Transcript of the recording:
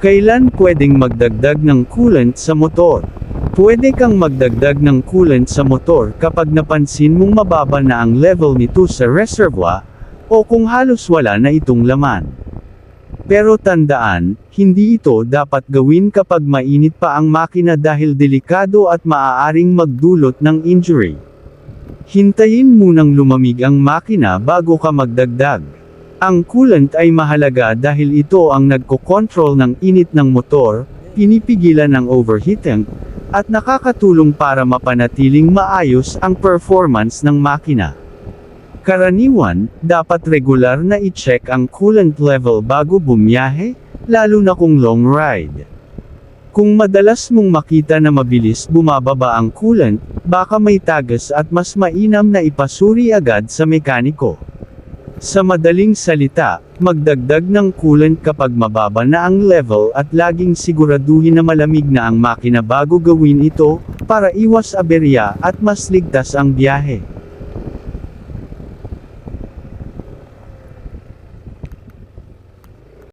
Kailan pwedeng magdagdag ng coolant sa motor? Pwede kang magdagdag ng coolant sa motor kapag napansin mong mababa na ang level nito sa reservoir, o kung halos wala na itong laman. Pero tandaan, hindi ito dapat gawin kapag mainit pa ang makina dahil delikado at maaaring magdulot ng injury. Hintayin munang lumamig ang makina bago ka magdagdag. Ang coolant ay mahalaga dahil ito ang nagkokontrol ng init ng motor, pinipigilan ang overheating, at nakakatulong para mapanatiling maayos ang performance ng makina. Karaniwan, dapat regular na i-check ang coolant level bago bumiyahe, lalo na kung long ride. Kung madalas mong makita na mabilis bumababa ang coolant, baka may tagas at mas mainam na ipasuri agad sa mekaniko. Sa madaling salita, magdagdag ng coolant kapag mababa na ang level at laging siguraduhin na malamig na ang makina bago gawin ito, para iwas aberya at mas ligtas ang biyahe.